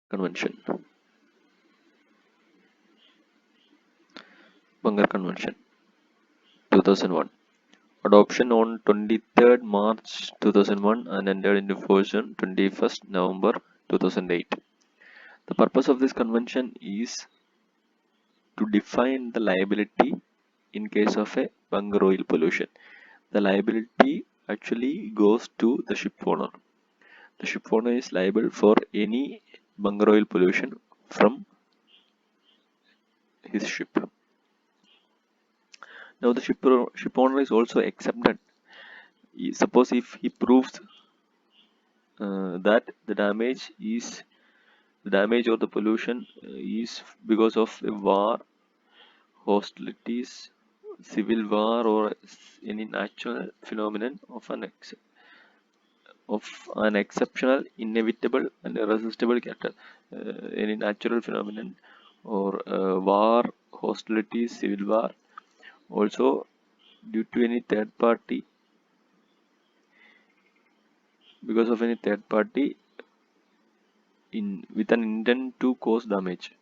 Convention. Bunker Convention 2001. Adoption on 23rd March 2001 and entered into force on 21st November 2008. The purpose of this convention is to define the liability in case of a bunker oil pollution. The liability actually goes to the ship owner. The ship owner is liable for any bunker oil pollution from his ship. Now the ship owner is also exempted. Suppose if he proves that the damage or the pollution is because of a war, hostilities, civil war, or any natural phenomenon of an exceptional, inevitable, and irresistible character. Any natural phenomenon or war, hostilities, civil war, also due to any third party, because of any third party in with an intent to cause damage,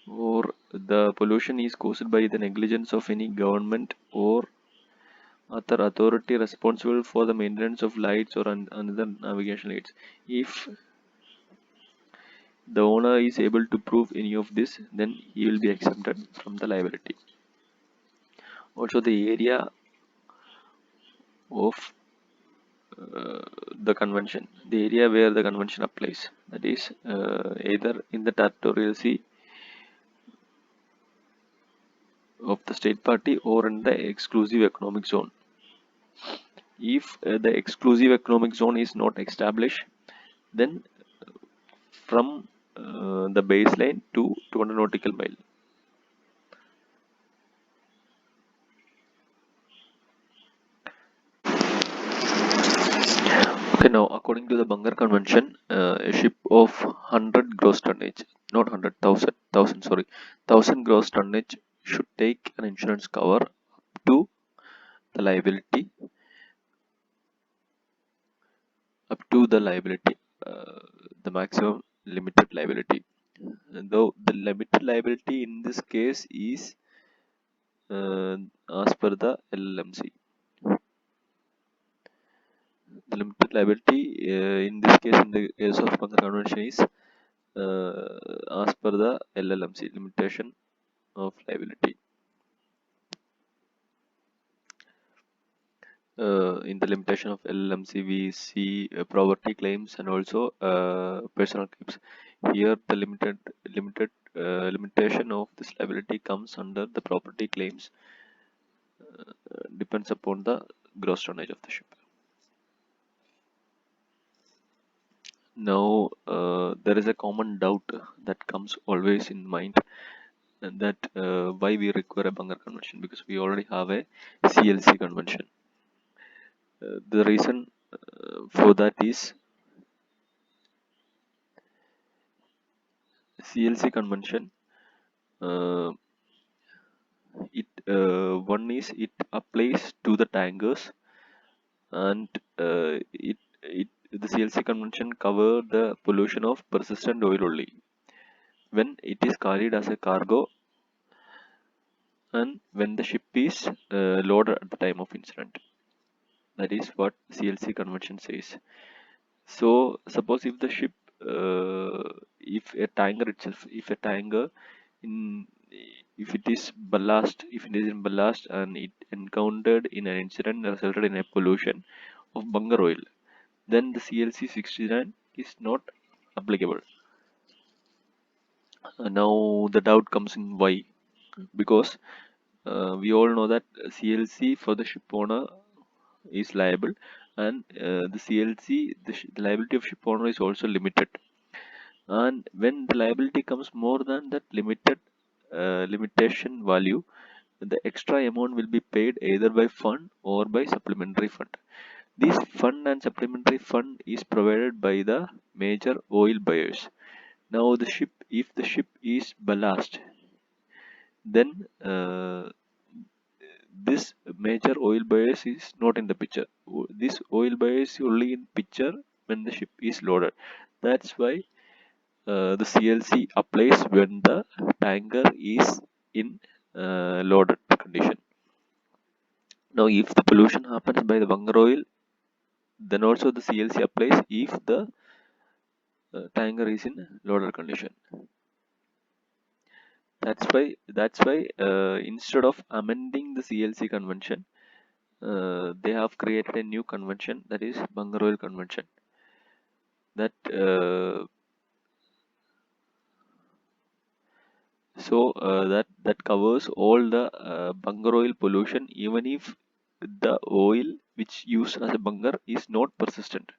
or the pollution is caused by the negligence of any government or other authority responsible for the maintenance of lights or another navigation aids. If the owner is able to prove any of this, then he will be exempted from the liability. Also, the area of the area where the convention applies, that is either in the territorial sea of the state party or in the exclusive economic zone. If the exclusive economic zone is not established, then from the baseline to 200 nautical mile. Okay, now according to the Bunker Convention, a ship of 100 gross tonnage, not 100,000, sorry, 1000 gross tonnage should take an insurance cover up to the liability, uh, the maximum limited liability. Though the limited liability in this case is as per the LLMC. The limited liability in this case, in the case of Bunker Convention, is as per the LLMC, limitation of liability. In the limitation of LLMC, we see property claims and also personal claims. Here, the limitation of this liability comes under the property claims, depends upon the gross tonnage of the ship. Now, there is a common doubt that comes always in mind, and that why we require a bunker convention, because we already have a CLC convention. The reason for that is CLC convention. Uh, one is it applies to the tankers, and the CLC convention cover the pollution of persistent oil only when it is carried as a cargo and when the ship is loaded at the time of incident. That is what CLC convention says. So suppose if the ship, if a tanker itself, in if it is in ballast and it encountered in an incident resulted in a pollution of bunker oil, then the CLC 69 is not applicable. Now the doubt comes in why, because we all know that CLC for the ship owner is liable, and the CLC, the liability of ship owner is also limited. And when the liability comes more than that limitation value, the extra amount will be paid either by fund or by supplementary fund. This fund and supplementary fund is provided by the major oil buyers. Now if the ship is ballast, then this major oil buyers is not in the picture. This oil buyer is only in picture when the ship is loaded. That's why the CLC applies when the tanker is in loaded condition. Now, if the pollution happens by the bunker oil, then also the CLC applies if the tanker is in loaded condition. That's why instead of amending the CLC convention, they have created a new convention, that is bunker oil convention. That covers all the bunker oil pollution, even if the oil which used as a bunker is not persistent.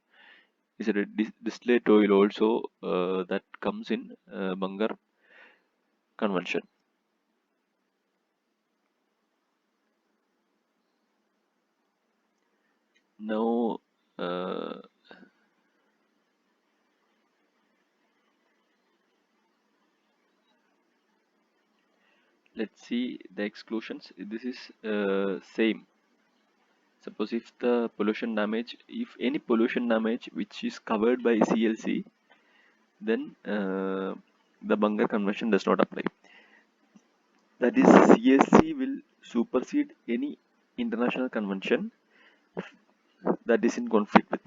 Is it a distillate oil also that comes in bunker convention. Now, let's see the exclusions. This is same. Suppose if the pollution damage, if any pollution damage which is covered by CLC, then the bunker convention does not apply. That is, CSC will supersede any international convention that is in conflict with.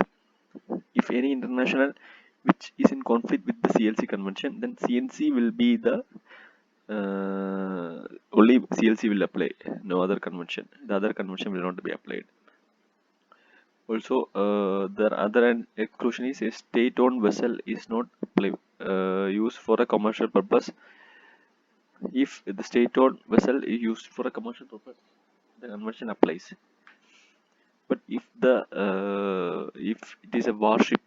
If any international which is in conflict with the CLC convention, then CNC will be the only CLC will apply, no other convention. The other convention will not be applied. Also, the other exclusion is a state-owned vessel is not used for a commercial purpose. If the state-owned vessel is used for a commercial purpose, the convention applies. But if it is a warship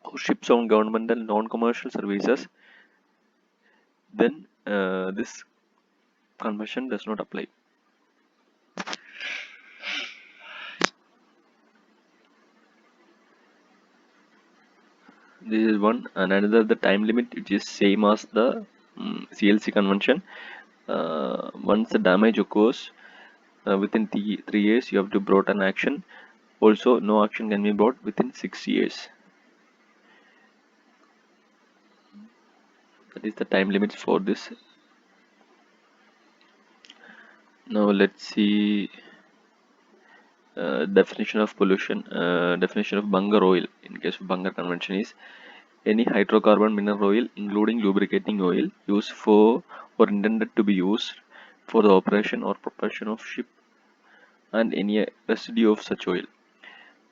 or ships on governmental non-commercial services, then this convention does not apply. This is one, and another the time limit, which is same as the CLC convention. Once the damage occurs, within 3 years, you have to brought an action. Also, no action can be brought within 6 years. That is the time limits for this. Now let's see definition of pollution. Definition of bunker oil in case of bunker convention is any hydrocarbon mineral oil, including lubricating oil, used for or intended to be used for the operation or propulsion of ship and any residue of such oil.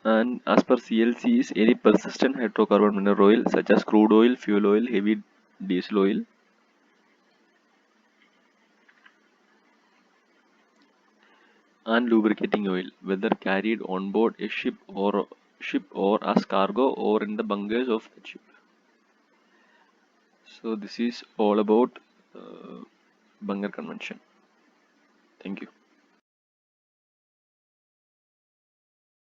And as per CLC is any persistent hydrocarbon mineral oil such as crude oil, fuel oil, heavy diesel oil, and lubricating oil, whether carried on board a ship or as cargo or in the bunkers of the ship. So this is all about bunker convention. Thank you.